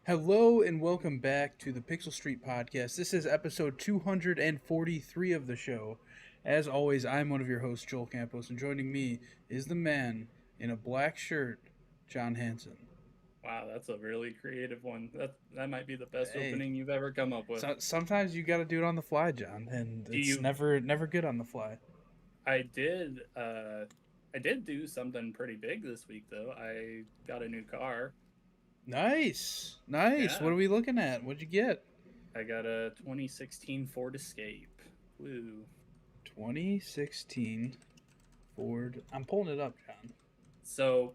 Hello and welcome back to the Pixel Street Podcast. This is episode 243 of the show. As always, I'm one of your hosts, Joel Campos, and joining me is the man in a black shirt, John Hanson. Wow, that's a really creative one. That might be the best Hey, opening you've ever come up with. sometimes you got to do it on the fly, John, and Do it's you never good on the fly. I did I did do something pretty big this week though. I got a new car. Nice, nice. What Yeah. are we looking at? What'd you get? I got a 2016 Ford Escape. Woo. 2016 Ford. I'm pulling it up, John. So,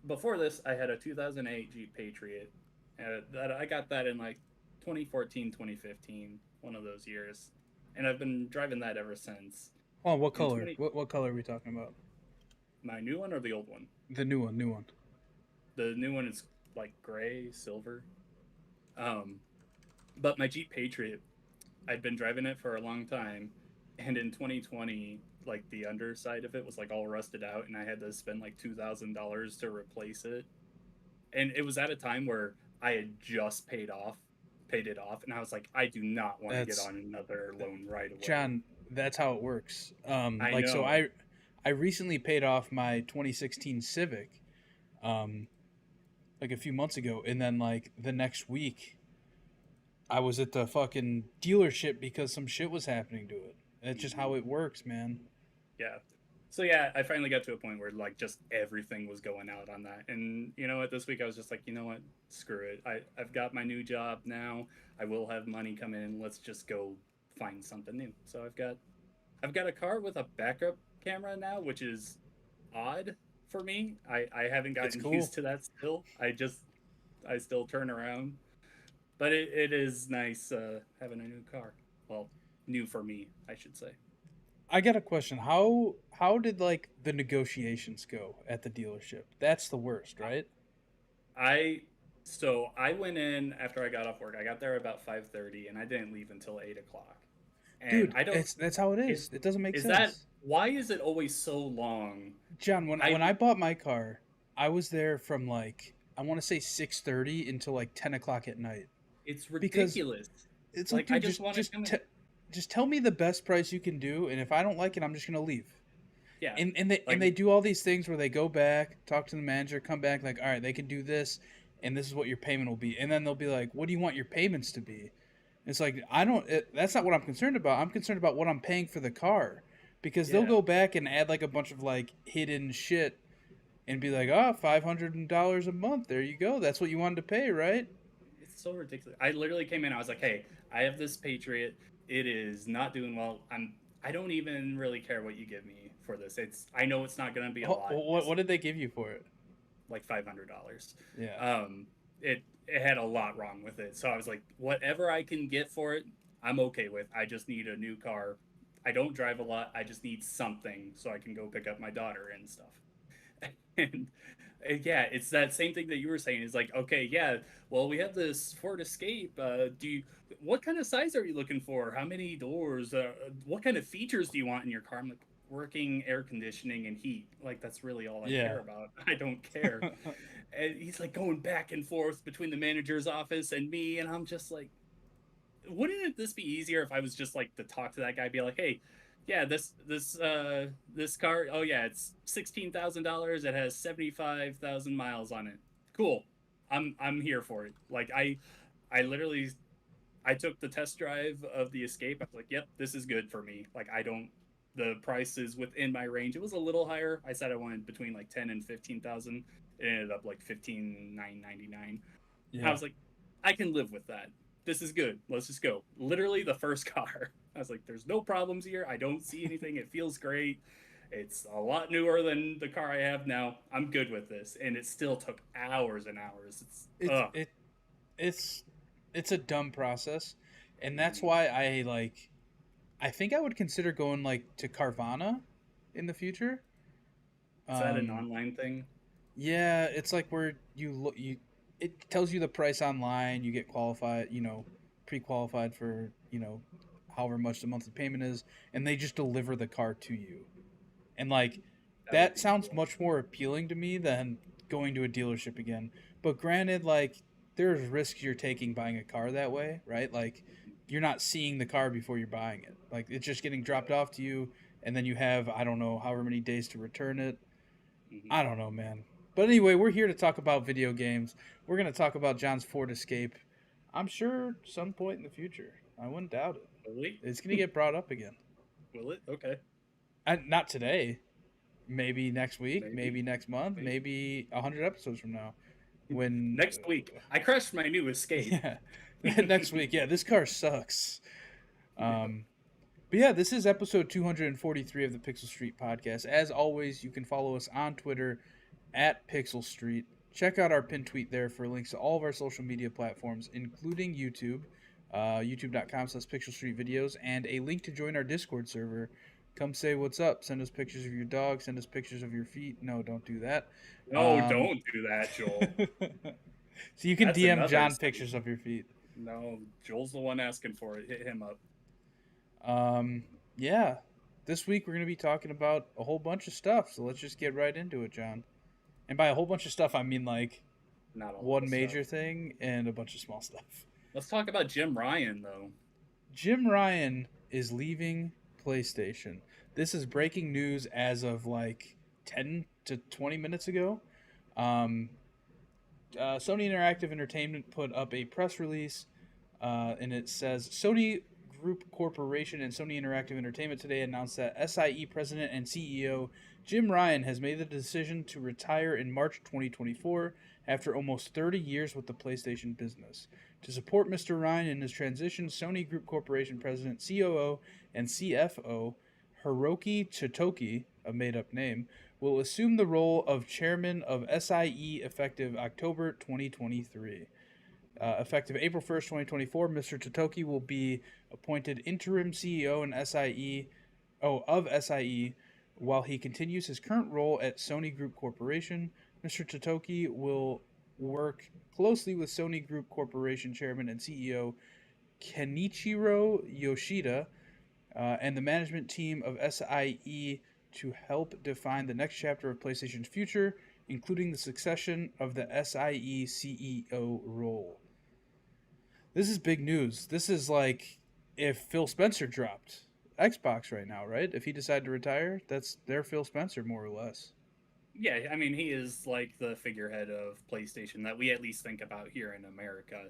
before this I had a 2008 Jeep Patriot. That I got that in like 2014, 2015, one of those years. And I've been driving that ever since. Oh, what In color? 20 What color are we talking about? My new one or the old one? The new one, new one. The new one is like gray, silver. Um, but my Jeep Patriot, I'd been driving it for a long time, and in 2020, like the underside of it was like all rusted out, and I had to spend like $2,000 to replace it. And it was at a time where I had just paid it off, and I was like, I do not want to get That's on another loan right away. John. That's how it works. I Like so, know. I recently paid off my 2016 Civic, um, like a few months ago, and then like the next week, I was at the fucking dealership because some shit was happening to it. That's just how Mhm. it works, man. Yeah. So yeah, I finally got to a point where like just everything was going out on that. And you know what, this week I was just like, you know what? Screw it. I've got my new job now. I will have money come in. Let's just go find something new. So I've got a car with a backup camera now, which is odd for me. I haven't It's gotten cool. used to that still. I still turn around. But it is nice having a new car. Well, new for me, I should say. I got a question. How did like the negotiations go at the dealership? That's the worst, right? I so I went in after I got off work. I got there about 5:30, and I didn't leave until 8 o'clock. And Dude, I don't it's that's how it is is. It doesn't make is that sense. why is it always so long? John, when I I bought my car, I was there from like I want to say 6:30 until like 10 o'clock at night It's because ridiculous. it's like, Like I dude, just want to come in. just tell me the best price you can do, and if I don't like it, I'm just gonna leave. Yeah, And they like do all these things where they go back, talk to the manager, come back like, all right, they can do this, and this is what your payment will be, and then they'll be like, what do you want your payments to be? It's like I don't. That's not what I'm concerned about. I'm concerned about what I'm paying for the car, because they'll yeah, go back and add like a bunch of like hidden shit and be like, oh, $500 a month. There you go. That's what you wanted to pay, right? it's so ridiculous. I literally came in. I was like, hey, I have this Patriot. It is not doing well. I don't even really care what you give me for this. I know it's not going to be a lot. What did they give you for it? Like $500. Yeah. It had a lot wrong with it. So I was like, whatever I can get for it, I'm okay with. I just need a new car. I don't drive a lot. I just need something so I can go pick up my daughter and stuff. And, yeah, it's that same thing that you were saying. Is like, okay, yeah, well, we have this Ford Escape. What kind of size are you looking for? How many doors? What kind of features do you want in your car? I'm like, working air conditioning and heat. Like, that's really all I care Yeah. about. I don't care. And he's like going back and forth between the manager's office and me, and I'm just like, wouldn't this be easier if I was just like to talk to that guy, be like, hey, yeah, this car, oh yeah, it's $16,000. It has 75,000 miles on it. Cool. I'm here for it. Like I literally I took the test drive of the Escape. I was like, yep, this is good for me. Like I don't the price is within my range. It was a little higher. I said I wanted between like 10 and 15,000. It ended up like 15,999. I Yeah. was like, I can live with that. This is good. Let's just go. Literally the first car. I was like, there's no problems here. I don't see anything. It feels great. It's a lot newer than the car I have now. I'm good with this. And it still took hours and hours. It's It's ugh. it it's it's a dumb process, and that's Mhm. why I like. I think I would consider going like to Carvana in the future. Is that an Um, online thing? yeah, it's like where you look you it tells you the price online, you get qualified, pre-qualified for, however much the monthly payment is, and they just deliver the car to you. And like That would that be sounds cool. much more appealing to me than going to a dealership again. But granted, like there's risks you're taking buying a car that way, right? Like you're not seeing the car before you're buying it. Like it's just getting dropped off to you, and then you have, I don't know, however many days to return it. Mhm. I don't know, man. But anyway, we're here to talk about video games. We're gonna talk about John's Ford Escape. I'm sure some point in the future. I wouldn't doubt it. Really? It's gonna get brought up again. Will it? Okay. Not today. Maybe next week. Maybe. Maybe next month. Maybe. Maybe 100 episodes from now. When Next week. I crashed my new Escape. yeah, next week. Yeah, this car sucks. Um, but yeah, this is episode 243 of the Pixel Street podcast. As always, you can follow us on Twitter at Pixel Street. Check out our pin tweet there for links to all of our social media platforms, including YouTube, youtube.com/Pixel Street Videos, and a link to join our Discord server. Come say what's up. Send us pictures of your dog. Send us pictures of your feet. No, don't do that. No, don't do that, Joel. So you can That's DM another John thing. pictures of your feet. No, Joel's the one asking for it. Hit him up. Yeah. This week we're going to be talking about a whole bunch of stuff. So let's just get right into it, John. And by a whole bunch of stuff, I mean like Not all one the major stuff. thing and a bunch of small stuff. Let's talk about Jim Ryan, though. Jim Ryan is leaving PlayStation. This is breaking news as of like 10 to 20 minutes ago. Sony Interactive Entertainment put up a press release, and it says Sony Group Corporation and Sony Interactive Entertainment today announced that SIE President and CEO Jim Ryan has made the decision to retire in March 2024 after almost 30 years with the PlayStation business. To support Mr. Ryan in his transition, Sony Group Corporation President, COO, and CFO Hiroki Totoki, a made-up name, will assume the role of chairman of SIE effective October 2023. Effective April 1st, 2024, Mr. Totoki will be appointed interim CEO of SIE while he continues his current role at Sony Group Corporation. Mr. Totoki will work closely with Sony Group Corporation Chairman and CEO Kenichiro Yoshida and the management team of SIE to help define the next chapter of PlayStation's future, including the succession of the SIE CEO role. This is big news. This is like if Phil Spencer dropped Xbox right now, right? If he decided to retire, that's their Phil Spencer, more or less. Yeah, I mean, he is like the figurehead of PlayStation that we at least think about here in America.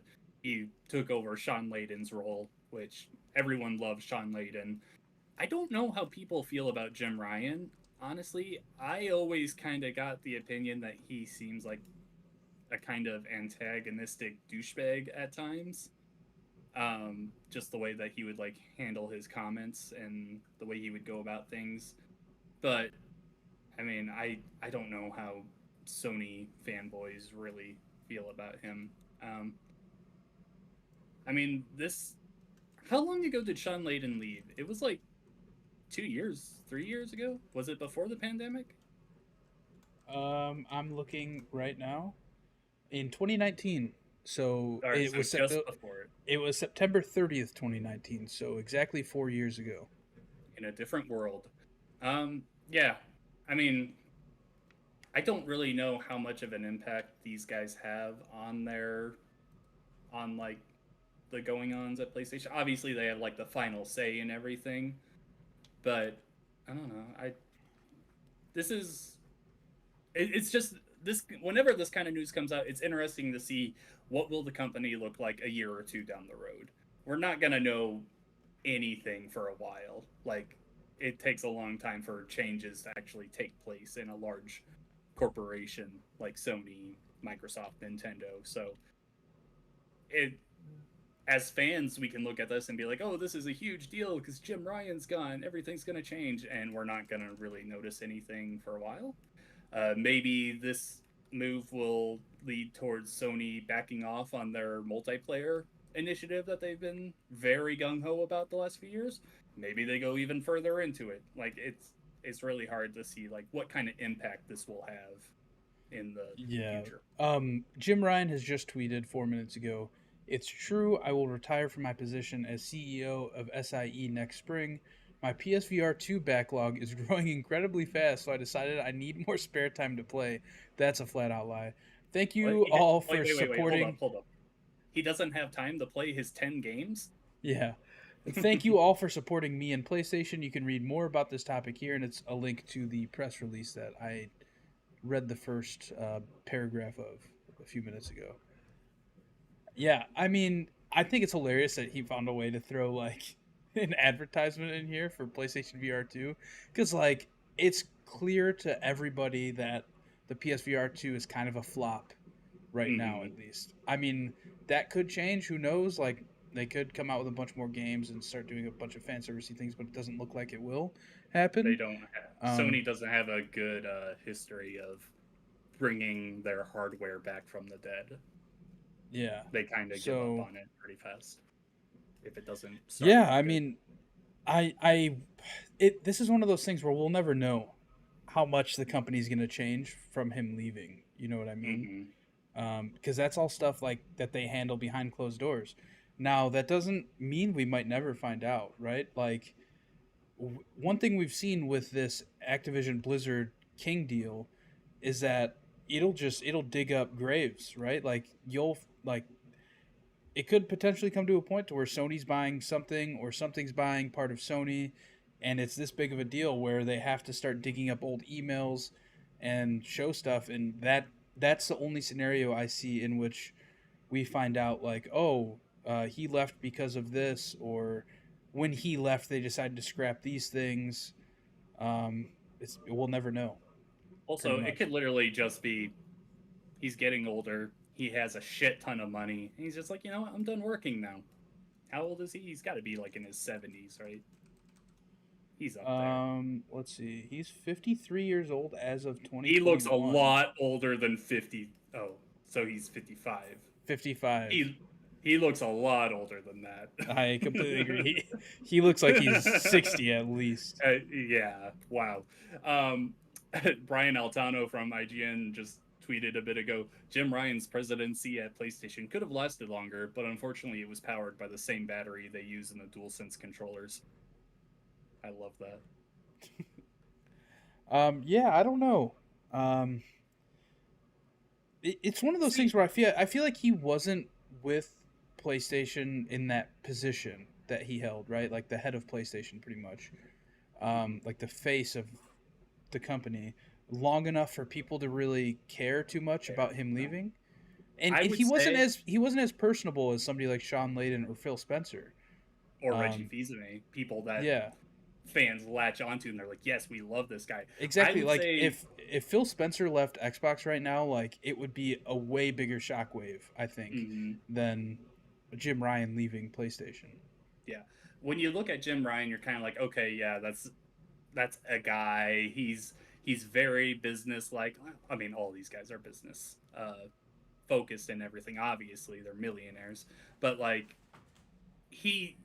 He took over Sean Layden's role, which everyone loves Sean Layden. I don't know how people feel about Jim Ryan. Honestly, I always kind of got the opinion that he seems like a kind of antagonistic douchebag at times. Just the way that he would like handle his comments and the way he would go about things. But I mean, I don't know how Sony fanboys really feel about him. I mean, this. How long ago did Sean Layden leave? It was like 2 years, 3 years ago. Was it before the pandemic? I'm looking right now in 2019. So Or it so was just before it, it was September 30th, 2019. So exactly 4 years ago. in a different world. Yeah. I mean, I don't really know how much of an impact these guys have on on like the going ons at PlayStation. Obviously, they have like the final say in everything, but I don't know. This is it's just this whenever this kind of news comes out, it's interesting to see what will the company look like a year or two down the road. We're not gonna know anything for a while. Like it takes a long time for changes to actually take place in a large corporation like Sony, Microsoft, Nintendo. So it as fans we can look at this and be like, "Oh, this is a huge deal because Jim Ryan's gone. Everything's going to change," and we're not going to really notice anything for a while. Maybe this move will lead towards Sony backing off on their multiplayer initiative that they've been very gung ho about the last few years. Maybe they go even further into it. Like it's really hard to see like what kind of impact this will have in the Yeah. future. Jim Ryan has just tweeted 4 minutes ago. It's true. I will retire from my position as CEO of SIE next spring. My PSVR 2 backlog is growing incredibly fast, so I decided I need more spare time to play. That's a flat out lie. Thank you What? all for Wait, supporting. hold up. he doesn't have time to play his 10 games. Yeah. Thank you all for supporting me and PlayStation. You can read more about this topic here, and it's a link to the press release that I read the first paragraph of a few minutes ago. Yeah, I mean, I think it's hilarious that he found a way to throw like an advertisement in here for PlayStation VR 2 cuz like it's clear to everybody that the PSVR 2 is kind of a flop right now Hmm. at least. I mean, that could change, who knows? Like they could come out with a bunch more games and start doing a bunch of fan servicey things, but it doesn't look like it will They happen. don't have, Um Sony doesn't have a good history of bringing their hardware back from the dead. yeah. They kind of give up So, on it pretty fast if it doesn't start yeah, off I good. mean, I it this is one of those things where we'll never know how much the company's going to change from him leaving. You know what I mean? Hmm. Because that's all stuff like that they handle behind closed doors. Now that doesn't mean we might never find out, right? Like one thing we've seen with this Activision Blizzard King deal is that it'll dig up graves, right? Like you'll like it could potentially come to a point to where Sony's buying something or something's buying part of Sony, and it's this big of a deal where they have to start digging up old emails and show stuff, and that's the only scenario I see in which we find out like, oh, he left because of this, or when he left, they decided to scrap these things. Um, we'll never know, pretty Also, it much. could literally just be he's getting older. He has a shit ton of money. And he's just like, you know what? I'm done working now. How old is he? He's got to be like in his 70s, right? He's up there. Let's see. He's 53 years old as of He looks a 2021. lot older than 50. Oh, so he's 55. 55. He looks a lot older than that. I completely agree. He looks like he's 60 at least. Yeah. Wow. Um, Brian Altano from IGN just tweeted a bit ago. Jim Ryan's presidency at PlayStation could have lasted longer, but unfortunately, it was powered by the same battery they use in the DualSense controllers. I love that. Yeah, I don't know. Um, it's one of those things See, where I feel like he wasn't with PlayStation in that position that he held, right? Like the head of PlayStation, pretty much. Like the face of the company, long enough for people to really care too much yeah, about him no. leaving. And I would say, he wasn't as personable as somebody like Sean Layden or Phil Spencer. or Reggie Um, Fils-Aimé, people that yeah, fans latch onto and they're like, yes, we love this guy. I exactly. would Like say, if Phil Spencer left Xbox right now, like it would be a way bigger shockwave, I think, mm, than Jim Ryan leaving PlayStation. yeah. When you look at Jim Ryan, you're kind of like, okay, yeah, that's a guy. He's very business like. I mean, all these guys are business focused and everything. Obviously, they're millionaires, but like he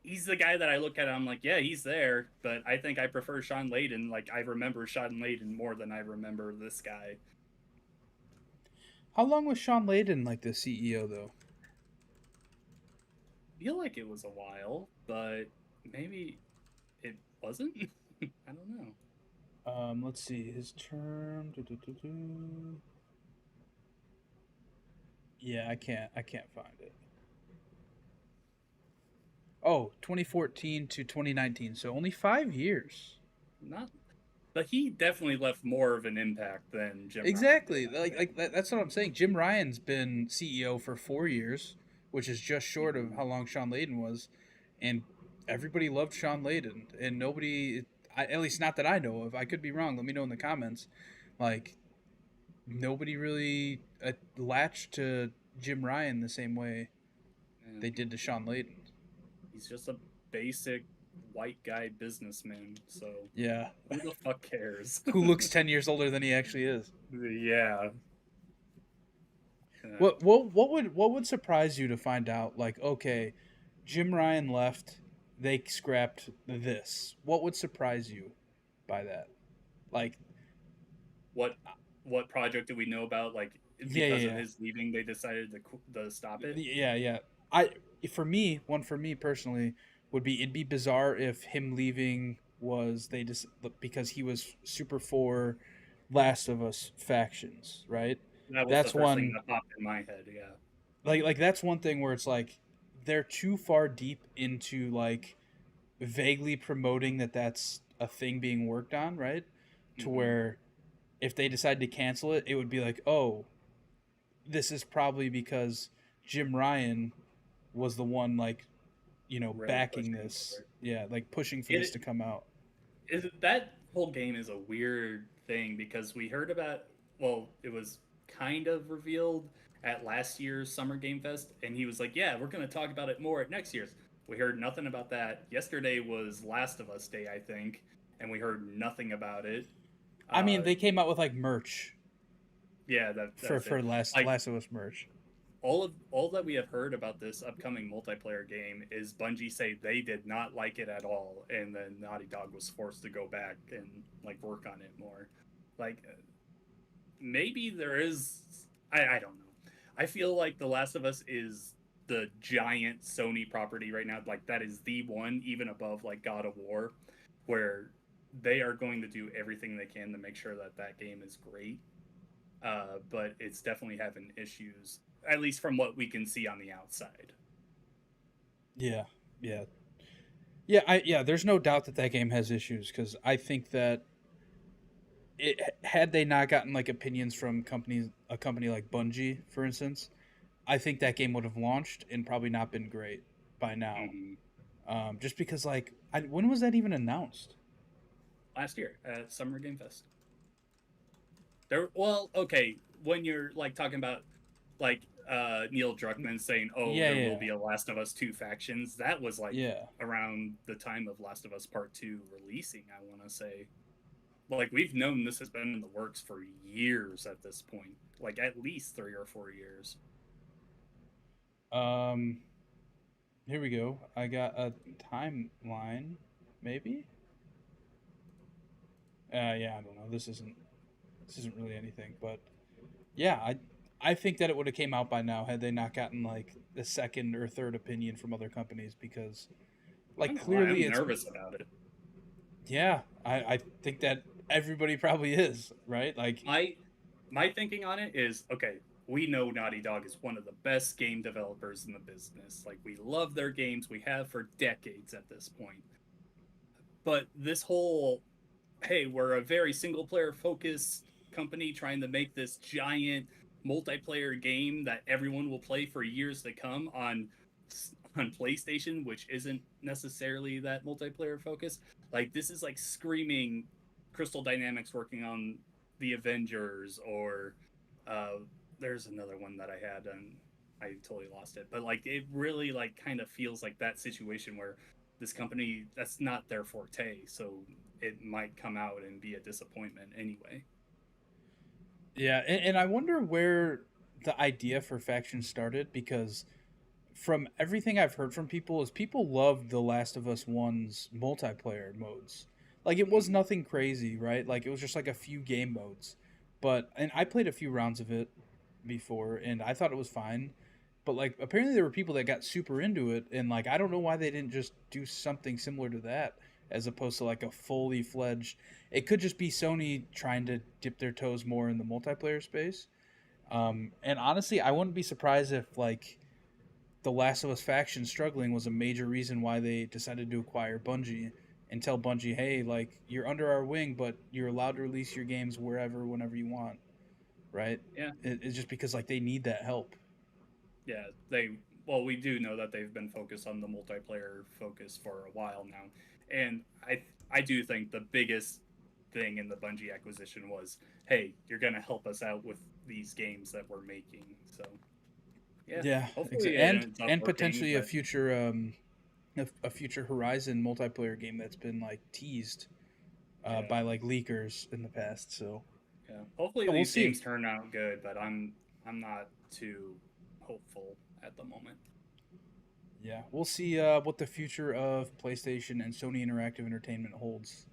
he's the guy that I look at. I'm like, yeah, he's there, but I think I prefer Sean Layden. Like I remember Sean Layden more than I remember this guy. How long was Sean Layden like the CEO though? I feel like it was a while, but maybe it wasn't. I don't know. Let's see his term. Yeah, I can't find it. Oh, 2014 to 2019, so only 5 years. Not, but he definitely left more of an impact than Jim Ryan did. Exactly. That's what I'm saying. Jim Ryan's been CEO for 4 years, which is just short of Mm-hmm. how long Sean Layden was, and everybody loved Sean Layden, and nobody, at least not that I know of. I could be wrong. Let me know in the comments. Like nobody really latched to Jim Ryan the same way Yeah. they did to Sean Layden. He's just a basic white guy businessman. So Yeah, who the fuck cares? who looks 10 years older than he actually is. Yeah. Uh, What would surprise you to find out? Like, okay, Jim Ryan left, they scrapped this. What would surprise you by that? Like, what what project do we know about? Like yeah, because of yeah, his leaving, they decided to stop it. yeah. One for me personally would be it'd be bizarre if him leaving was they just because he was super for Last of Us factions, right? That was the That's first thing one that popped in my head. Yeah. like that's one thing where it's like they're too far deep into like vaguely promoting that that's a thing being worked on, right? To Hmm. where if they decide to cancel it, it would be like, oh, this is probably because Jim Ryan was the one like Really backing pushing this, for it. yeah, like pushing for this It to come out. is that whole game is a weird thing because we heard about, well, it was kind of revealed at last year's Summer Game Fest, and he was like, "Yeah, we're going to talk about it more at next year's." We heard nothing about that. Yesterday was Last of Us Day, I think, and we heard nothing about it. I mean, Uh, they came out with like merch yeah, for that's it. Like Last of Us merch. all that we have heard about this upcoming multiplayer game is Bungie say they did not like it at all, and then Naughty Dog was forced to go back and like work on it more. Like maybe there is, I don't know. I feel like The Last of Us is the giant Sony property right now. Like that is the one, even above like God of War, where they are going to do everything they can to make sure that that game is great. But it's definitely having issues, at least from what we can see on the outside. Yeah, yeah, yeah. There's no doubt that that game has issues because I think that it had they not gotten like opinions from a company like Bungie, for instance, I think that game would have launched and probably not been great by now. Mm-hmm. Just because when was that even announced? Last year at Summer Game Fest. There, well, okay, when you're like talking about like Neil Druckmann saying, "Oh, Yeah, there will yeah, be a Last of Us 2 factions," that was like yeah. around the time of Last of Us Part 2 releasing, I want to say. Like we've known this has been in the works for years at this point, like at least 3 or 4 years. Um, Here we go. I got a timeline, maybe. Yeah, I don't know. This isn't really anything, but yeah, I think that it would have came out by now had they not gotten like the second or third opinion from other companies because I'm like not gonna lie, clearly I'm it's nervous about it. yeah, I think that everybody probably is, right? Like My my thinking on it is okay. We know Naughty Dog is one of the best game developers in the business. Like we love their games, we have for decades at this point. But this whole, hey, we're a very single player focused company trying to make this giant multiplayer game that everyone will play for years to come on PlayStation, which isn't necessarily that multiplayer focused. Like this is like screaming Crystal Dynamics working on the Avengers, or uh, there's another one that I had and I totally lost it. But like it really like kind of feels like that situation where this company, that's not their forte, so it might come out and be a disappointment anyway. yeah, and I wonder where the idea for faction started because from everything I've heard from people is people loved the Last of Us One's multiplayer modes. Like it was Mm-hmm. nothing crazy, right? Like it was just like a few game modes. But and I played a few rounds of it before and I thought it was fine. But like apparently there were people that got super into it and like I don't know why they didn't just do something similar to that as opposed to like a fully fledged. It could just be Sony trying to dip their toes more in the multiplayer space. And honestly, I wouldn't be surprised if like the Last of Us faction struggling was a major reason why they decided to acquire Bungie and tell Bungie, hey, like you're under our wing, but you're allowed to release your games wherever, whenever you want, right? Yeah, It's just because like they need that help. yeah. They, well, we do know that they've been focused on the multiplayer focus for a while now, and I do think the biggest thing in the Bungie acquisition was, hey, you're gonna help us out with these games that we're making. So yeah, Yeah, hopefully it and ends up working. potentially But a future Horizon multiplayer game that's been like teased yeah, by like leakers in the past. So yeah, hopefully yeah, we'll these games see. turn out good. But I'm not too hopeful at the moment. Yeah, we'll see what the future of PlayStation and Sony Interactive Entertainment holds.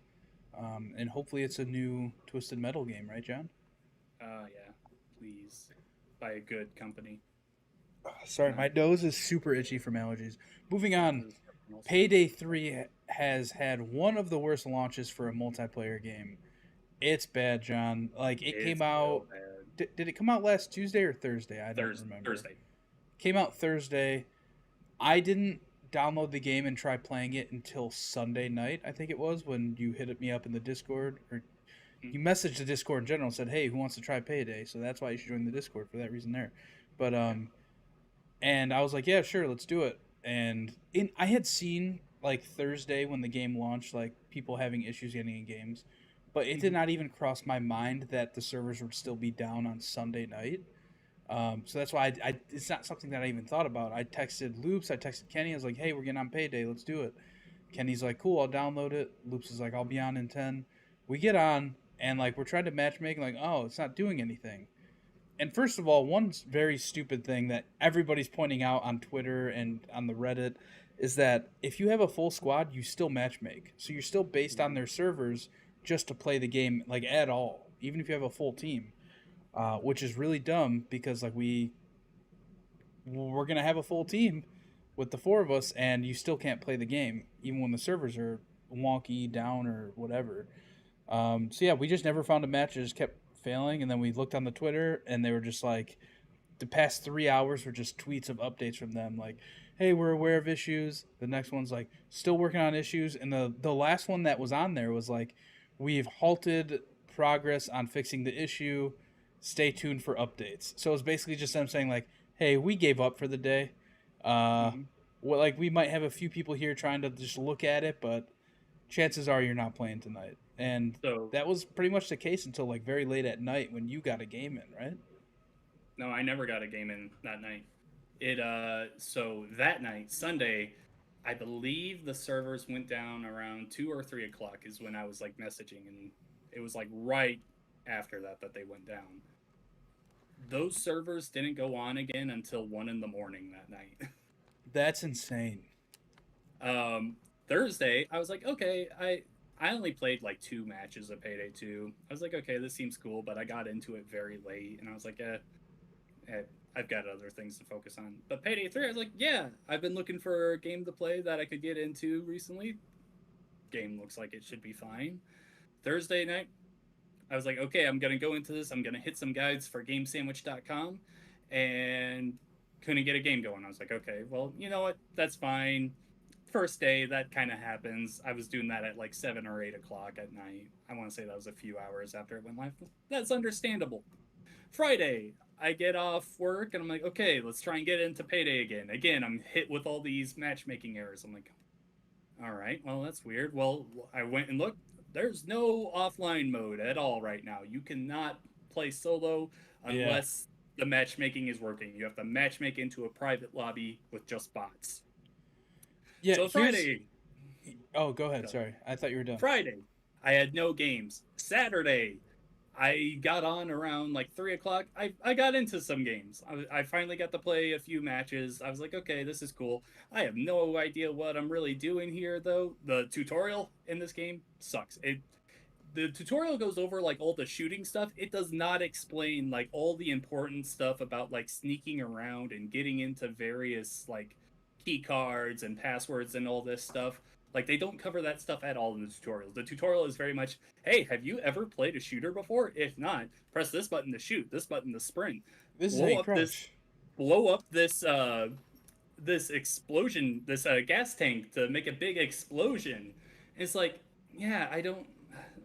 And hopefully it's a new Twisted Metal game, right, John? Yeah, please, by a good company, Sorry, not my nose is super itchy from allergies. Moving on, this also. Payday 3 has had one of the worst launches for a multiplayer game. It's bad, John. Like, it came It's out. real bad. Did it come out last Tuesday or Thursday? I don't Thursday, remember. Thursday. Came out Thursday. I didn't download the game and try playing it until Sunday night. I think it was when you hit me up in the Discord, or Mm, you messaged the Discord in general and said, "Hey, who wants to try Payday?" So that's why you should join the Discord for that reason there. But yeah. and I was like, "Yeah, sure, let's do it." And I had seen like Thursday when the game launched, like people having issues getting in games, but it did Mhm. not even cross my mind that the servers would still be down on Sunday night. So that's why it's not something that I even thought about. I texted Loops, I texted Kenny. I was like, "Hey, we're getting on Payday. Let's do it." Kenny's like, "Cool, I'll download it." Loops is like, "I'll be on in 10." We get on, and like we're trying to matchmake, like, oh, it's not doing anything. And first of all, one very stupid thing that everybody's pointing out on Twitter and on the Reddit is that if you have a full squad, you still matchmake. So you're still based on Mhm. their servers just to play the game like at all, even if you have a full team, which is really dumb because like we're gonna have a full team with the four of us, and you still can't play the game even when the servers are wonky, down, or whatever. So yeah, we just never found a match. It just kept failing, and then we looked on the Twitter, and they were just like, the past 3 hours were just tweets of updates from them, like, "Hey, we're aware of issues." The next one's like, "Still working on issues," and the last one that was on there was like, "We've halted progress on fixing the issue. Stay tuned for updates." So it was basically just them saying like, "Hey, we gave up for the day. Uh, Mhm. well, like we might have a few people here trying to just look at it, but chances are you're not playing tonight." And So that was pretty much the case until like very late at night when you got a game in, right? no, I never got a game in that night. So that night, Sunday, I believe the servers went down around 2 or 3 o'clock is when I was like messaging, and it was like right after that they went down. Those servers didn't go on again until 1 in the morning that night. That's insane. um, Thursday, I was like, okay, I only played like 2 matches of Payday 2. I was like, okay, this seems cool, but I got into it very late, and I was like, eh, I've got other things to focus on. But Payday 3, I was like, yeah, I've been looking for a game to play that I could get into recently. Game looks like it should be fine. Thursday night, I was like, okay, I'm going to go into this. I'm going to hit some guides for gamesandwich.com, and couldn't get a game going. I was like, okay, well, you know what? That's fine. First day, that kind of happens. I was doing that at like 7 or 8 o'clock at night. I want to say that was a few hours after it went live. That's understandable. Friday, I get off work and I'm like, okay, let's try and get into Payday again. Again, I'm hit with all these matchmaking errors. I'm like, all right, well, that's weird. Well, I went and looked. There's no offline mode at all right now. You cannot play solo Yeah. unless the matchmaking is working. You have to matchmake into a private lobby with just bots. Yeah, So here's Friday, oh, go ahead. Sorry. I thought you were done. Friday, I had no games. Saturday, I got on around like 3 o'clock. I got into some games. I finally got to play a few matches. I was like, okay, this is cool. I have no idea what I'm really doing here, though. The tutorial in this game sucks. The tutorial goes over like all the shooting stuff. It does not explain like all the important stuff about like sneaking around and getting into various like key cards and passwords and all this stuff. Like they don't cover that stuff at all in the tutorial. The tutorial is very much, hey, have you ever played a shooter before? If not, press this button to shoot, this button to sprint. This is how Blow you up this crouch. blow up this explosion, this gas tank to make a big explosion. It's like, yeah, I don't.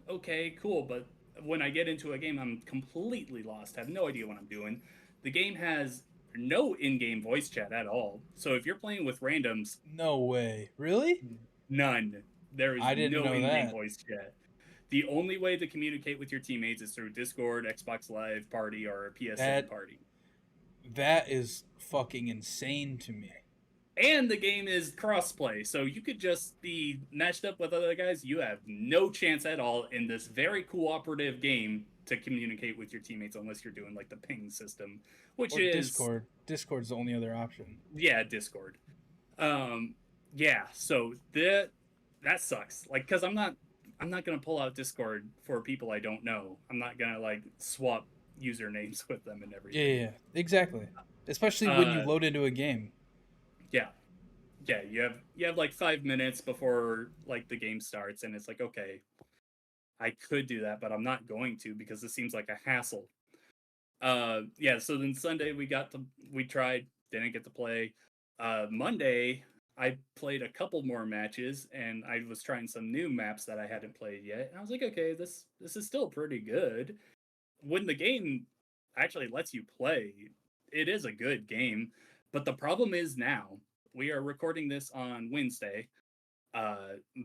Okay, cool, but when I get into a game, I'm completely lost. Have no idea what I'm doing. The game has no in-game voice chat at all. So if you're playing with randoms, No way. Really? none. There is I didn't no know in-game that. voice chat. The only way to communicate with your teammates is through Discord, Xbox Live Party, or PSN That Party. that is fucking insane to me. And the game is crossplay, so you could just be matched up with other guys. You have no chance at all in this very cooperative game to communicate with your teammates unless you're doing like the ping system, which Or is, Discord. Discord's the only other option. yeah, Discord. Um yeah, so that sucks. Like cuz I'm not going to pull out Discord for people I don't know. I'm not going to like swap usernames with them and Yeah, everything. yeah, yeah. Exactly. Especially when you Uh load into a game. yeah, yeah, you have like 5 minutes before like the game starts, and it's like, okay, I could do that, but I'm not going to because it seems like a hassle. Yeah, so then Sunday we tried. didn't get to play. Monday, I played a couple more matches, and I was trying some new maps that I hadn't played yet. And I was like, okay, this is still pretty good. When the game actually lets you play, it is a good game. But the problem is now we are recording this on Wednesday.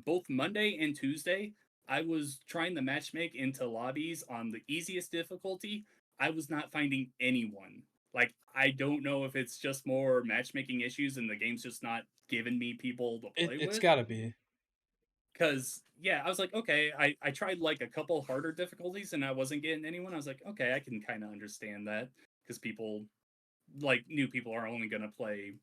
Both Monday and Tuesday, I was trying to matchmake into lobbies on the easiest difficulty. I was not finding anyone. Like, I don't know if it's just more matchmaking issues and the game's just not giving me people to play It's with. got to be. Cause yeah, I was like, okay, I tried like a couple harder difficulties and I wasn't getting anyone. I was like, okay, I can kind of understand that because people like new people are only gonna play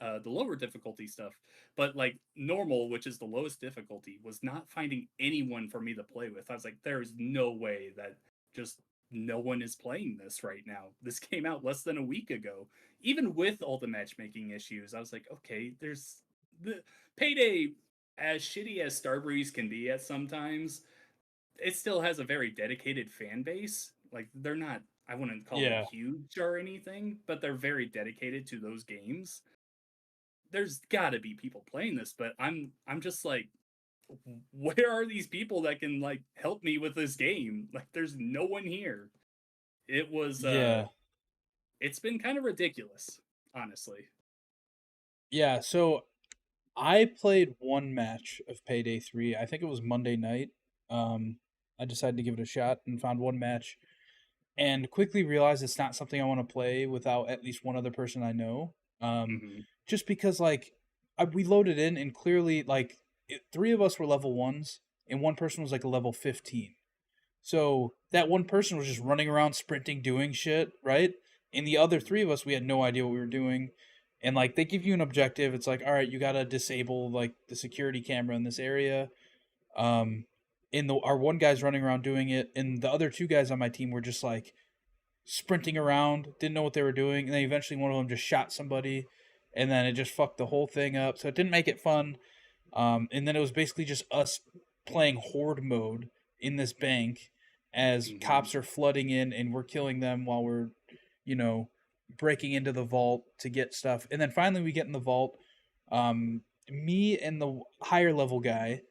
the lower difficulty stuff. But like normal, which is the lowest difficulty, was not finding anyone for me to play with. I was like, there's no way that just no one is playing this right now. This came out less than a week ago. Even with all the matchmaking issues, I was like, okay, there's the Payday, as shitty as Starbreeze can be at sometimes, it still has a very dedicated fan base. Like they're not, I wouldn't call them Yeah. huge or anything, but they're very dedicated to those games. There's got to be people playing this, but I'm just like, where are these people that can like help me with this game? Like there's no one here. It was Yeah. it's been kind of ridiculous, honestly. Yeah. So I played one match of Payday 3. I think it was Monday night. Um, I decided to give it a shot and found one match and quickly realized it's not something I want to play without at least one other person I know. Hmm. Just because, like, we loaded in and clearly, like, three of us were level ones and one person was like a level 15. So that one person was just running around sprinting, doing shit, right? And the other three of us, we had no idea what we were doing. And like they give you an objective. It's like, all right, you gotta disable like the security camera in this area. Um, our one guy's running around doing it, and the other two guys on my team were just like sprinting around, didn't know what they were doing, and then eventually one of them just shot somebody, and then it just fucked the whole thing up. So it didn't make it fun. And then it was basically just us playing horde mode in this bank as Hmm. cops are flooding in and we're killing them while we're, you know, breaking into the vault to get stuff. And then finally we get in the vault. Me and the higher level guy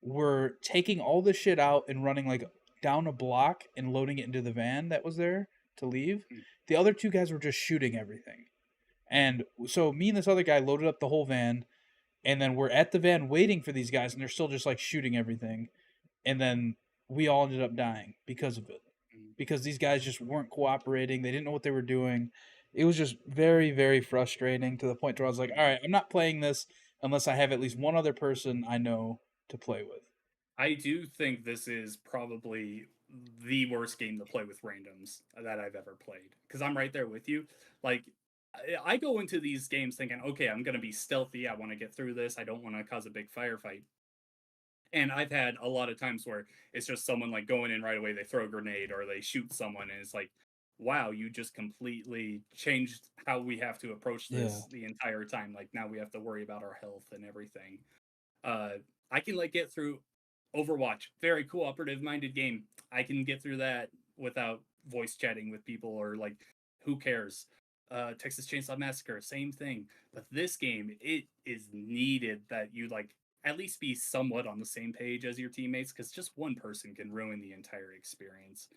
were taking all the shit out and running like down a block and loading it into the van that was there to leave. The other two guys were just shooting everything. And so me and this other guy loaded up the whole van, and then we're at the van waiting for these guys and they're still just like shooting everything, and then we all ended up dying because of it, because these guys just weren't cooperating, they didn't know what they were doing. It was just very very frustrating to the point where I was like, all right, I'm not playing this unless I have at least one other person I know to play with. I do think this is probably the worst game to play with randoms that I've ever played because I'm right there with you. Like, I go into these games thinking, okay, I'm going to be stealthy. I want to get through this. I don't want to cause a big firefight. And I've had a lot of times where it's just someone like going in right away, they throw a grenade or they shoot someone, and it's like, wow, you just completely changed how we have to approach Yeah. this the entire time. Like, now we have to worry about our health and everything. uh I can like get through Overwatch, very cooperative minded game. I can get through that without voice chatting with people or like who cares. Texas Chainsaw Massacre, same thing. But this game, it is needed that you like at least be somewhat on the same page as your teammates because just one person can ruin the entire experience.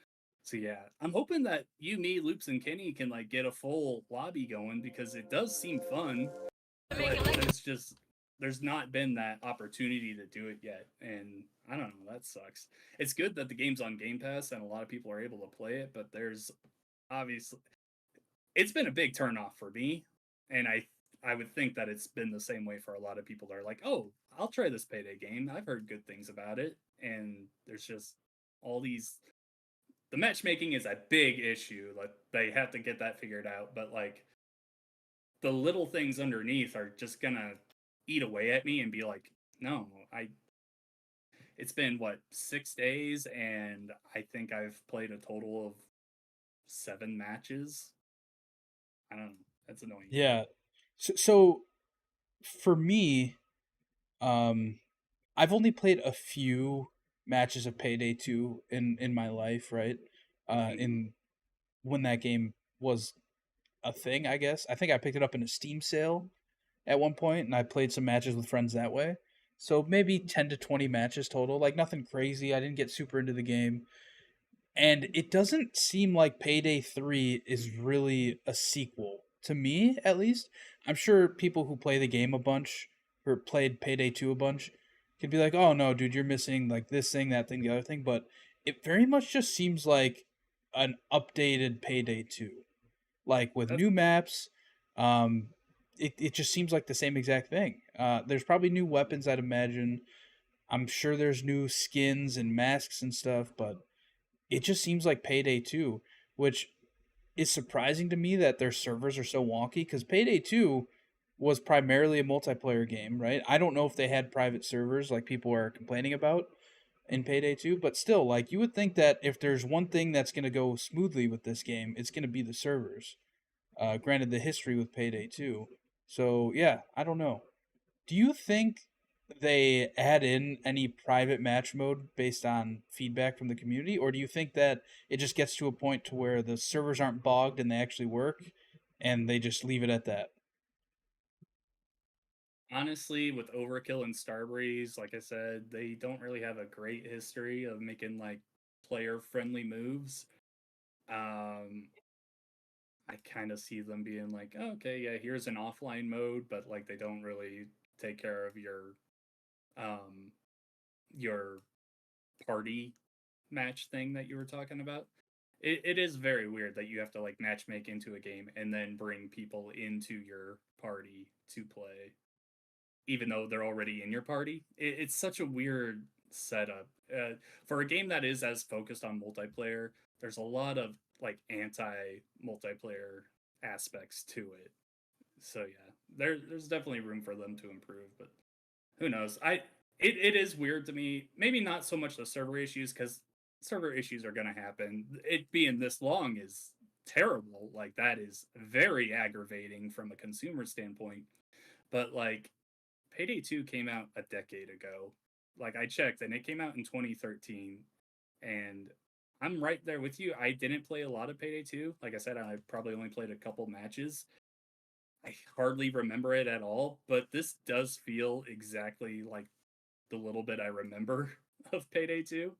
So yeah, I'm hoping that you, me, Loops, and Kenny can like get a full lobby going because it does seem fun, but there's not been that opportunity to do it yet, and I don't know, that sucks. It's good that the game's on Game Pass and a lot of people are able to play it, but there's obviously it's been a big turnoff for me, and I would think that it's been the same way for a lot of people that are like, oh, I'll try this Payday game. I've heard good things about it, and there's just all these. The matchmaking is a big issue. Like they have to get that figured out, but like the little things underneath are just gonna eat away at me and be like, no, I. It's been what 6 days, and I think I've played a total of 7 matches. I don't know. That's annoying. Yeah. So for me, um I've only played a few matches of Payday 2 in my life, right? Mm-hmm. In when that game was a thing, I guess. I think I picked it up in a Steam sale at one point, and I played some matches with friends that way. So maybe 10 to 20 matches total. Like nothing crazy. I didn't get super into the game. And it doesn't seem like Payday 3 is really a sequel, to me at least. I'm sure people who play the game a bunch, or played Payday 2 a bunch, could be like, oh no, dude, you're missing like this thing, that thing, the other thing. But it very much just seems like an updated Payday 2. Like with That's new maps, um, it just seems like the same exact thing. There's probably new weapons, I'd imagine. I'm sure there's new skins and masks and stuff, but it just seems like Payday 2, which is surprising to me that their servers are so wonky because Payday 2 was primarily a multiplayer game, right? I don't know if they had private servers like people are complaining about in Payday 2, but still, like you would think that if there's one thing that's going to go smoothly with this game, it's going to be the servers. Granted, the history with Payday 2. So, yeah, I don't know. Do you think they add in any private match mode based on feedback from the community, or do you think that it just gets to a point to where the servers aren't bogged and they actually work, and they just leave it at that? honestly with Overkill and Starbreeze, like I said, they don't really have a great history of making like player friendly moves. Um, I kind of see them being like, oh, okay, yeah, here's an offline mode, but like they don't really take care of um your party match thing that you were talking about. It is very weird that you have to like match make into a game and then bring people into your party to play, even though they're already in your party. It's such a weird setup for a game that is as focused on multiplayer. There's a lot of like anti multiplayer aspects to it. So yeah, there's definitely room for them to improve, but who knows? It is weird to me. Maybe not so much the server issues because server issues are gonna happen. It being this long is terrible. Like that is very aggravating from a consumer standpoint. But like Payday 2 came out a decade ago. Like I checked and it came out in 2013 and I'm right there with you. I didn't play a lot of Payday 2. Like I said, I probably only played a couple matches. I hardly remember it at all, but this does feel exactly like the little bit I remember of Payday 2.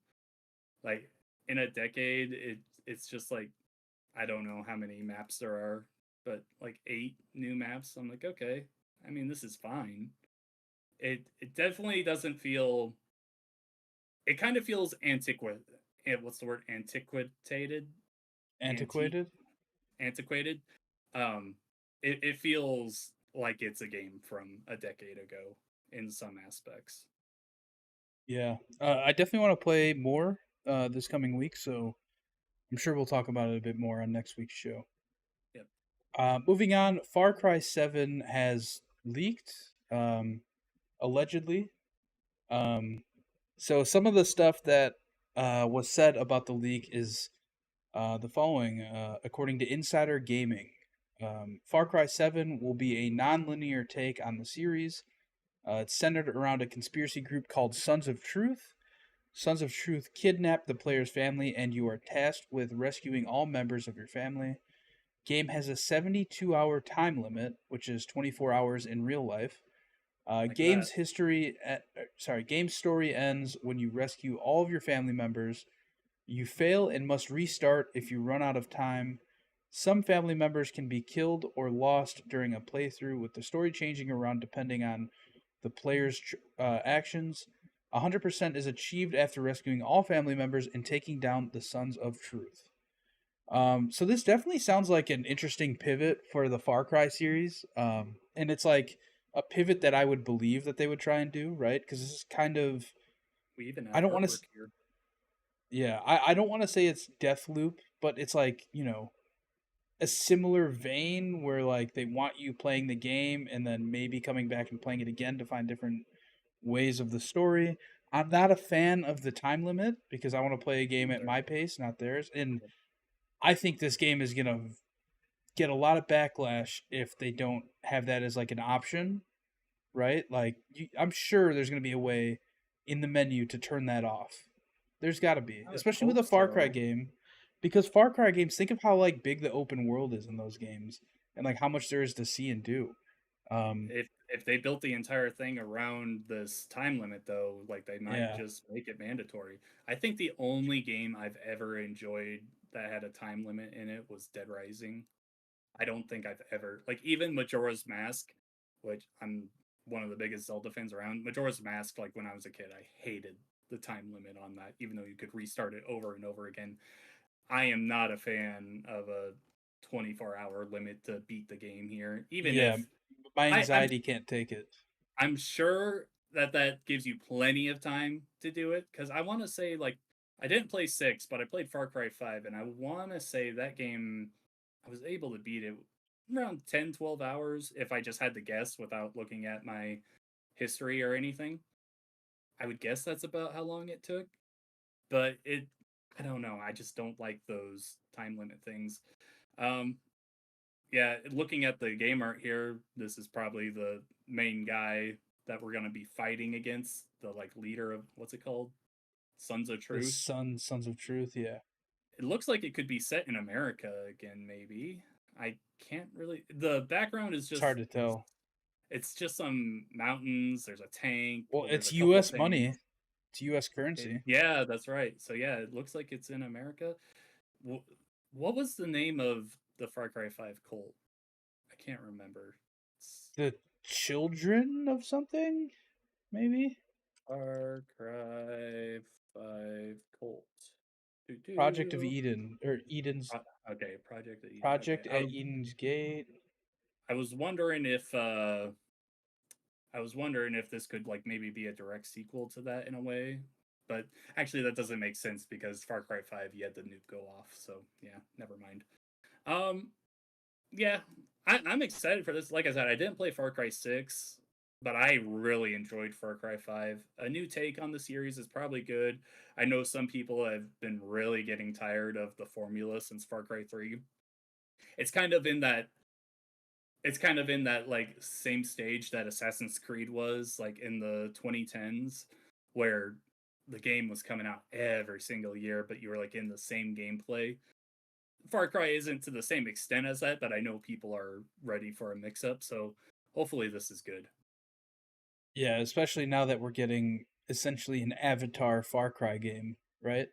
Like in a decade, it's just like I don't know how many maps there are, but like 8 new maps. I'm like, okay. I mean, this is fine. It definitely doesn't feel. It kind of feels antiquated. What's the word? Antiquated, antique, Antiquated? antiquated. Um, it feels like it's a game from a decade ago in some aspects. Yeah. I definitely want to play more this coming week, so I'm sure we'll talk about it a bit more on next week's show. Yep. Moving on, Far Cry 7 has leaked, allegedly. Um, so some of the stuff that was said about the leak is the following. According to Insider Gaming, Far Cry 7 will be a non-linear take on the series. It's centered around a conspiracy group called Sons of Truth. Sons of Truth kidnap the player's family, and you are tasked with rescuing all members of your family. Game has a 72-hour time limit, which is 24 hours in real life. Like that. Game's story ends when you rescue all of your family members. You fail and must restart if you run out of time. Some family members can be killed or lost during a playthrough, with the story changing around depending on the player's actions. 100% is achieved after rescuing all family members and taking down the Sons of Truth. So this definitely sounds like an interesting pivot for the Far Cry series. And it's like a pivot that I would believe that they would try and do, right? Because this is kind of We even I have don't want to artwork here. yeah, I don't want to say it's Deathloop, but it's like, a similar vein where like they want you playing the game and then maybe coming back and playing it again to find different ways of the story. I'm not a fan of the time limit because I want to play a game at Either. my pace, not theirs. And I think this game is going to get a lot of backlash if they don't have that as like an option, right? Like I'm sure there's going to be a way in the menu to turn that off. There's got to be, I would especially with hope a Far Cry so. game. Because Far Cry games, think of how like big the open world is in those games, and like how much there is to see and do. Um, If they built the entire thing around this time limit though, like they might yeah, just make it mandatory. I think the only game I've ever enjoyed that had a time limit in it was Dead Rising. I don't think I've ever like even Majora's Mask, which I'm one of the biggest Zelda fans around. Majora's Mask, like when I was a kid, I hated the time limit on that, even though you could restart it over and over again. I am not a fan of a 24-hour limit to beat the game here, even yeah. if My I, I'm anxiety can't take it. I'm sure that that gives you plenty of time to do it because I want to say like I didn't play 6, but I played Far Cry 5 and I want to say that game I was able to beat it around 10, 12 hours if I just had to guess without looking at my history or anything. I would guess that's about how long it took, but it I don't know, I just don't like those time limit things. Um yeah, looking at the game art here, this is probably the main guy that we're gonna be fighting against, the like leader of what's it called? Sons of The Truth. Sons of Truth. Yeah, It looks like it could be set in America again, maybe. I can't really the background is it's hard to just tell. it's just some mountains, there's a tank, Well, there's it's a couple U.S. things. money. It's U.S. currency. Yeah, that's right. So yeah, it looks like it's in America. Wh- What was the name of the Far Cry 5 cult? I can't remember. It's The children of something, maybe. Far Cry 5 Colt. Doo Project of doo. Eden or Eden's Okay, Project Eden. Okay. Project at Eden's Gate. I was wondering if I was wondering if this could like maybe be a direct sequel to that in a way. But actually that doesn't make sense because Far Cry 5 you had the nuke go off. So yeah, never mind. Um yeah, I'm excited for this. Like I said, I didn't play Far Cry 6, but I really enjoyed Far Cry 5. A new take on the series is probably good. I know some people have been really getting tired of the formula since Far Cry 3. It's kind of in that it's kind of in that like same stage that Assassin's Creed was like in the 2010s where the game was coming out every single year but you were like in the same gameplay. Far Cry isn't to the same extent as that, but I know people are ready for a mix up, so hopefully this is good. Yeah, especially now that we're getting essentially an Avatar Far Cry game, right?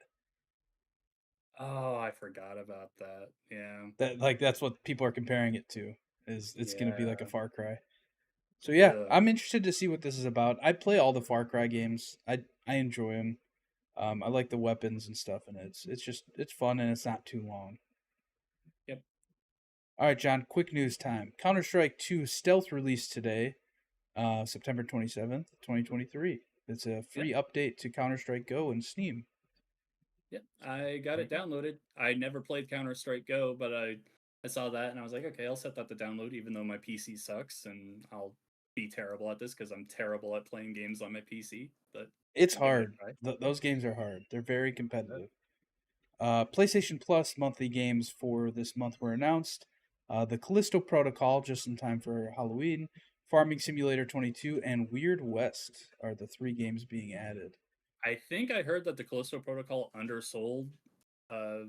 Oh, I forgot about that. Yeah. That's what people are comparing it to. Is it's gonna be like a Yeah. Far Cry. So yeah, Ugh. I'm interested to see what this is about. I play all the Far Cry games. I enjoy them. I like the weapons and stuff, and it's just it's fun and it's not too long. Yep. All right, John. Quick news time. Counter Strike 2 Stealth released today, September 27th, 2023. It's a Yep. free update to Counter Strike Go and Steam. Yep. I got There it you go. downloaded. I never played Counter Strike Go, but I saw that and I was like, okay, I'll set that to download even though my PC sucks and I'll be terrible at this because I'm terrible at playing games on my PC, but It's I'll give it a hard. try. Those games are hard. They're very Uh, competitive. PlayStation Plus monthly games for this month were announced. The Callisto Protocol, just in time for Halloween, Farming Simulator 22, and Weird West are the three games being added. I think I heard that the Callisto Protocol undersold uh,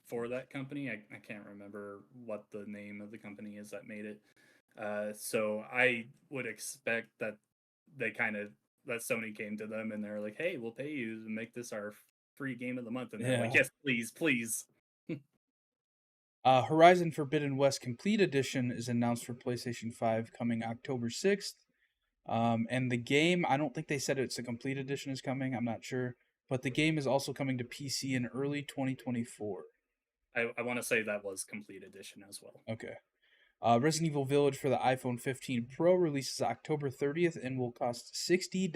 for that company. I can't remember what the name of the company is that made it. So I would expect that they kind of that Sony came to them and they're like, "Hey, we'll pay you to make this our free game of the month," and they're like, Yeah. "Yes, please, please." Horizon Forbidden West Complete Edition is announced for PlayStation 5 coming October 6th. And the game, I don't think they said it's a complete edition is coming. I'm not sure. But the game is also coming to PC in early 2024. I want to say that was complete edition as well. Okay. Resident Evil Village for the iPhone 15 Pro releases October 30th and will cost $60.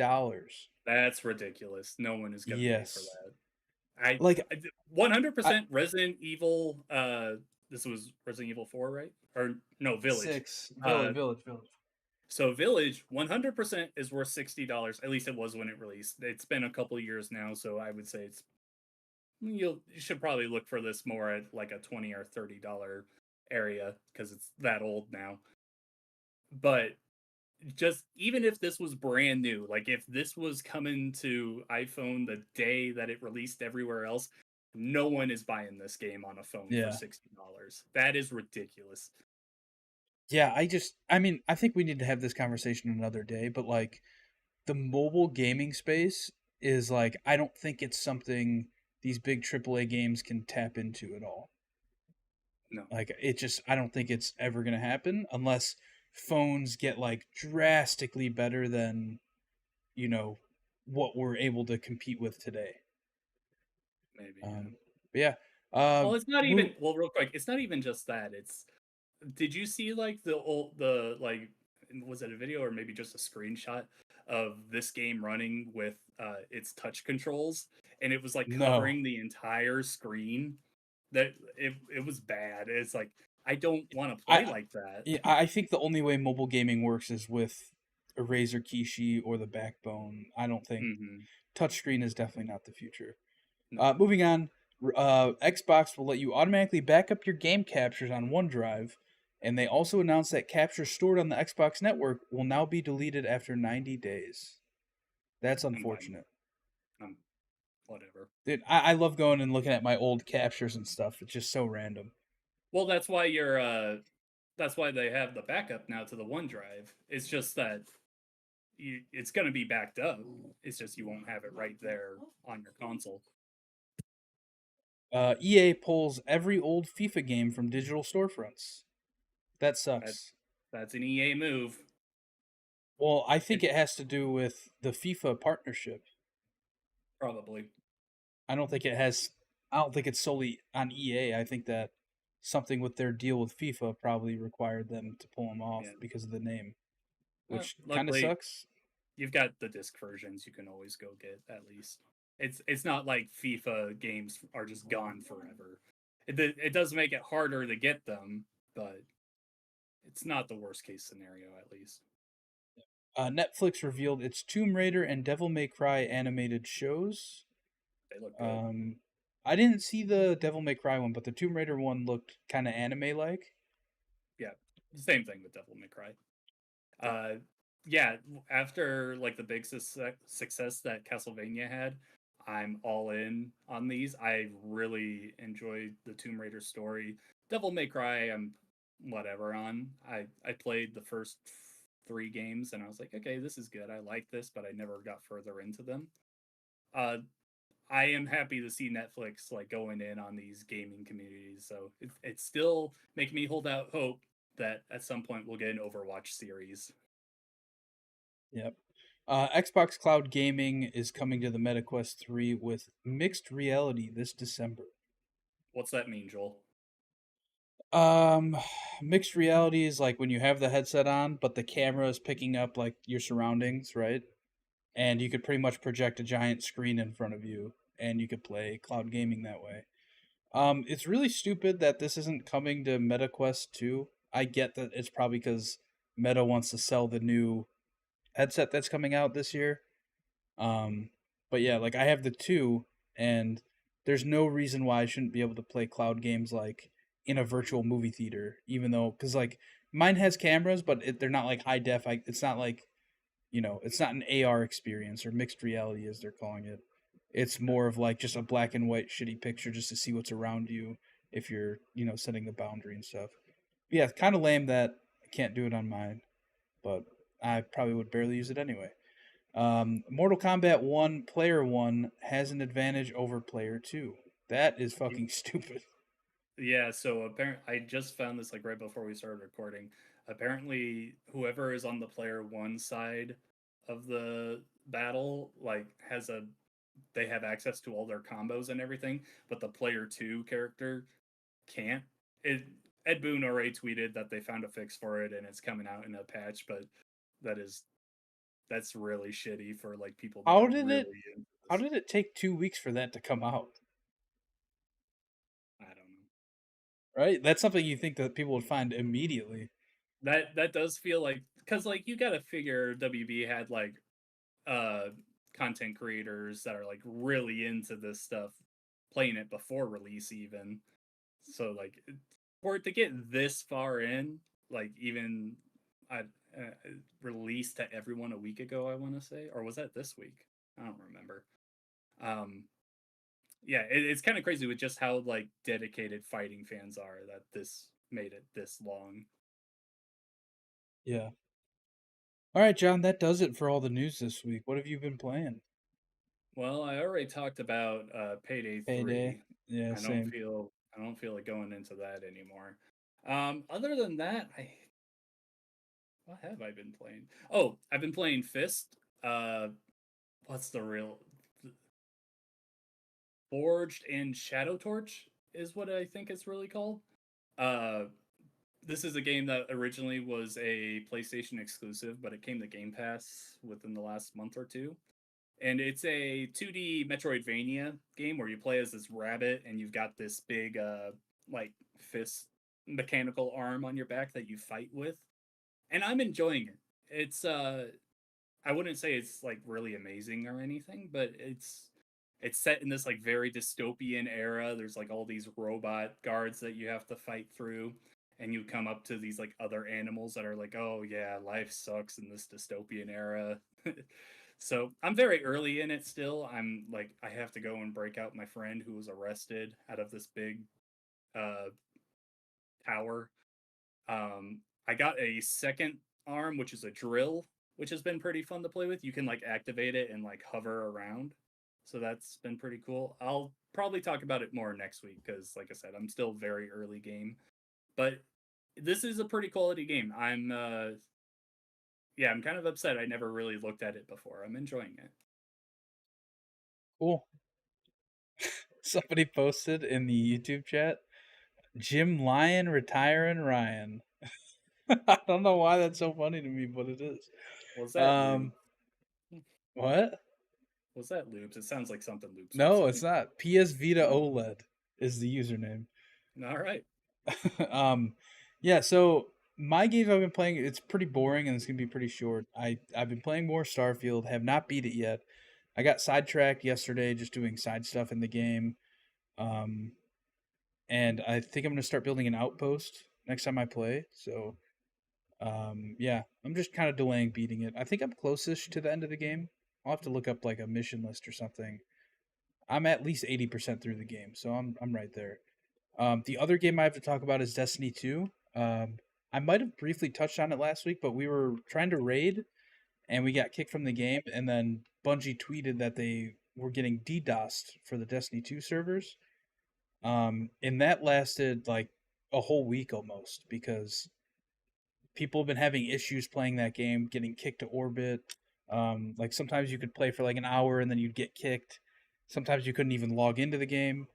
That's ridiculous. No one is gonna pay for Yes. that. I, Like I I 100% Resident Evil. This was Resident Evil 4, right? Or no, Village. 6 Uh, Village. So Village 100% is worth $60. At least it was when it released. It's been a couple years now, so I would say it's you should probably look for this more at like a 20 or $30 area because it's that old now. But just even if this was brand new, like if this was coming to iPhone the day that it released everywhere else, no one is buying this game on a phone for Yeah. $60. That is ridiculous. Yeah, I mean, I think we need to have this conversation another day, but like the mobile gaming space is like I don't think it's something these big AAA games can tap into at all. No, Like it just I don't think it's ever going to happen unless phones get like drastically better than, you know, what we're able to compete with today. maybe. Yeah. Um but yeah. Well, it's not Move even. Well, real quick, it's not even just that. It's. Did you see like the like was it a video or maybe just a screenshot of this game running with its touch controls and it was like No. covering the entire screen? That it was bad. It's like I don't want to play I like that. yeah, I think the only way mobile gaming works is with a Razer Kishi or the backbone. I don't think Hmm. touchscreen is definitely not the future. No, Moving on, Xbox will let you automatically back up your game captures on OneDrive, and they also announced that captures stored on the Xbox network will now be deleted after 90 days. That's I'm fine. unfortunate. Whatever. Dude, I love going and looking at my old captures and stuff. It's just so random. Well, that's why they have the backup now to the OneDrive. It's just that it's going to be backed up. It's just you won't have it right there on your console. EA pulls every old FIFA game from digital storefronts. That That sucks. that's an EA move. Well, I think It it has to do with the FIFA partnership. probably. I don't think it has. I don't think it's solely on EA. I think that something with their deal with FIFA probably required them to pull them off Yeah. because of the name, which kind of Luckily, sucks. you've got the disc versions you can always go get at least. It's not like FIFA games are just gone forever. It does make it harder to get them, but it's not the worst case scenario at least. Netflix revealed its Tomb Raider and Devil May Cry animated shows. They look good. Um, I didn't see the Devil May Cry one, but the Tomb Raider one looked kind of anime like. Yeah, same thing with Devil May Cry. Uh, yeah, after like the big success that Castlevania had, I'm all in on these. I really enjoyed the Tomb Raider story. Devil May Cry, I'm whatever on. I played the first three games and I was like, okay, this is good. I like this, but I never got further into them. Uh, I am happy to see Netflix like going in on these gaming communities. So it's still making me hold out hope that at some point we'll get an Overwatch series. Yep. Xbox Cloud Gaming is coming to the MetaQuest 3 with mixed reality this December. What's that mean, Joel? Um, Mixed reality is like when you have the headset on, but the camera is picking up like your surroundings, right? And you could pretty much project a giant screen in front of you, and you could play cloud gaming that way. It's really stupid that this isn't coming to MetaQuest 2. I get that it's probably because Meta wants to sell the new headset that's coming out this year. Um, but yeah, like I have the two, and there's no reason why I shouldn't be able to play cloud games like in a virtual movie theater, even though because like mine has cameras, but they're not like high def. It's not like it's not an AR experience or mixed reality as they're calling it. It's more of like just a black and white shitty picture just to see what's around you if you're setting the boundary and stuff. Yeah, it's kind of lame that I can't do it on mine, but I probably would barely use it anyway. Mortal Kombat 1 Player 1 has an advantage over Player 2. That is fucking stupid. Yeah, so apparently I just found this like right before we started recording. Apparently, whoever is on the player one side of the battle like has a they have access to all their combos and everything, but the player two character can't. It Ed Boon already tweeted that they found a fix for it and it's coming out in a patch, but that is that's really shitty for like people that How are did it really into how this. did it take 2 weeks for that to come out? I don't know. Right? That's something you think that people would find immediately. That does feel like because like you got to figure WB had like uh content creators that are like really into this stuff playing it before release even. So like for it to get this far in, like even I released to everyone a week ago, I want to say, or was that this week? I don't remember. Um, yeah, it's kind of crazy with just how like dedicated fighting fans are that this made it this long. Yeah. All right, John, that does it for all the news this week. What have you been playing? Well, I already talked about Payday Payday. 3. Yeah, same. I don't feel like going into that anymore. Other than that, I what have I been playing? Oh, I've been playing Fist. Uh, what's the real Forged in Shadow Torch is what I think it's really called. Uh, this is a game that originally was a PlayStation exclusive, but it came to Game Pass within the last month or two. And it's a 2D Metroidvania game where you play as this rabbit and you've got this big like fist mechanical arm on your back that you fight with. And I'm enjoying it. It's I wouldn't say it's like really amazing or anything, but it's set in this like very dystopian era. There's like all these robot guards that you have to fight through, and you come up to these like other animals that are like, oh yeah, life sucks in this dystopian era. So I'm very early in it still. I'm like I have to go and break out my friend who was arrested out of this big uh tower. I got a second arm, which is a drill, which has been pretty fun to play with. You can like activate it and like hover around. So that's been pretty cool. I'll probably talk about it more next week because, like I said, I'm still very early game. But this is a pretty quality game. Yeah, I'm kind of upset I never really looked at it before. I'm enjoying it. Cool. Somebody posted in the YouTube chat, Jim Lyon retiring Ryan. I don't know why that's so funny to me, but it is. Was that Lube? Um, what? Was that Lubes? It sounds like something Lubes would No, it's say. not. PS Vita Oh, OLED is the username. all right. um, yeah. So my games I've been playing, it's pretty boring and it's gonna be pretty short. I've been playing more Starfield. Have not beat it yet. I got sidetracked yesterday just doing side stuff in the game. Um, and I think I'm gonna start building an outpost next time I play. So yeah, I'm just kind of delaying beating it. I think I'm closest to the end of the game. I'll have to look up like a mission list or something. I'm at least 80% through the game, so I'm right there. The other game I have to talk about is Destiny 2. I might have briefly touched on it last week, but we were trying to raid and we got kicked from the game, and then Bungie tweeted that they were getting DDoSed for the Destiny 2 servers. And that lasted like a whole week almost because people have been having issues playing that game, getting kicked to orbit. Like sometimes you could play for like an hour and then you'd get kicked. Sometimes you couldn't even log into the game.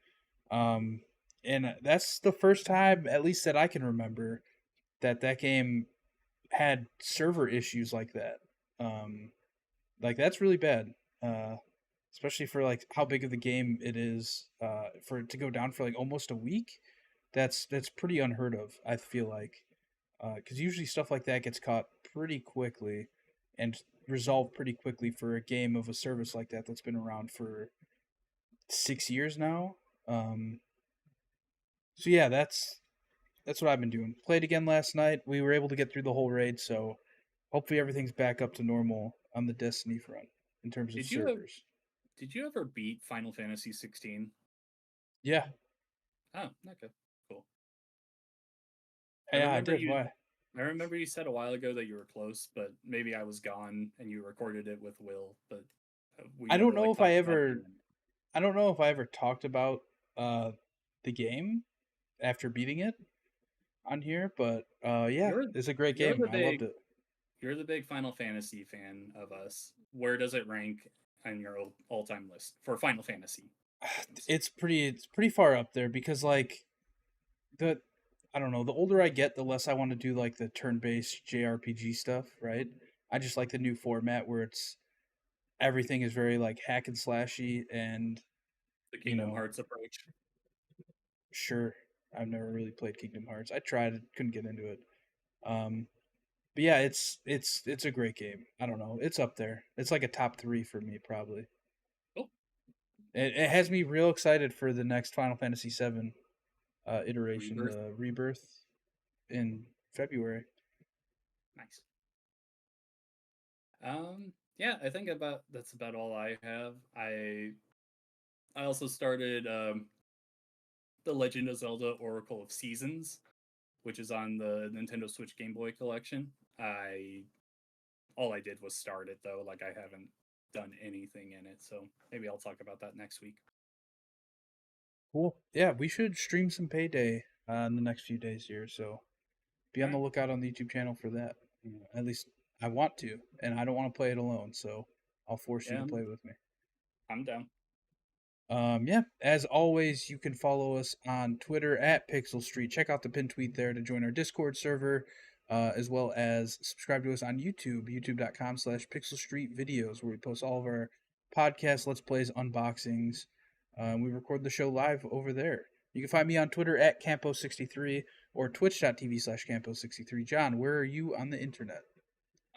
Um, and that's the first time, at least that I can remember, that that game had server issues like that. Um, like that's really bad, uh, especially for like how big of the game it is. For it to go down for like almost a week, that's pretty unheard of. I feel like because usually stuff like that gets caught pretty quickly and resolved pretty quickly for a game of a service like that that's been around for 6 years now. Um, so yeah, that's what I've been doing. Played again last night. We were able to get through the whole raid, so hopefully everything's back up to normal on the Destiny front in terms of Did you have servers. did you ever beat Final Fantasy 16? Yeah, Oh, okay. Cool. I yeah, I remember did. you Why? I remember you said a while ago that you were close, but maybe I was gone and you recorded it with Will, but we I don't never know like if I talked about it ever. again. I don't know if I ever talked about uh the game after beating it on here, but yeah, You're it's a great you're game. the I loved big it. you're the big Final Fantasy fan of us. Where does it rank on your all-time list for Final Fantasy games? It's pretty far up there because like the I don't know, the older I get, the less I want to do like the turn-based JRPG stuff, right? I just like the new format where it's everything is very like hack and slashy and The you Kingdom know, Hearts approach. sure. I've never really played Kingdom Hearts. I tried it, couldn't get into it. Um but yeah, it's a great game. I don't know. It's up there. It's like a top 3 for me probably. Oh, It has awesome. me real excited for the next Final Fantasy 7 iteration, Rebirth. the Rebirth in February. Nice. Yeah, I think about that's about all I have. I I also started The Legend of Zelda Oracle of Seasons, which is on the Nintendo Switch Game Boy collection. I All I did was start it though, like I haven't done anything in it, so maybe I'll talk about that next week. Cool. Yeah, we should stream some Payday in the next few days here. So be All on the right. lookout on the YouTube channel for that. At least I want to, and I don't want to play it alone. So I'll force you Yeah, to play with me. I'm down. Yeah, as always, you can follow us on Twitter at Pixel Street. Check out the pin tweet there to join our Discord server, as well as subscribe to us on YouTube, youtube.com/Pixel Street Videos, where we post all of our podcasts, Let's Plays, unboxings. We record the show live over there. You can find me on Twitter at Campo63 or twitch.tv/Campo63. John, where are you on the internet?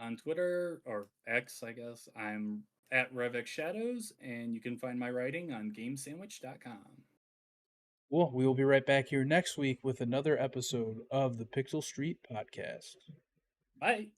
On Twitter or X, I guess, I'm at Revx Shadows, and you can find my writing on GameSandwich.com. Well, we will be right back here next week with another episode of the Pixel Street Podcast. Bye.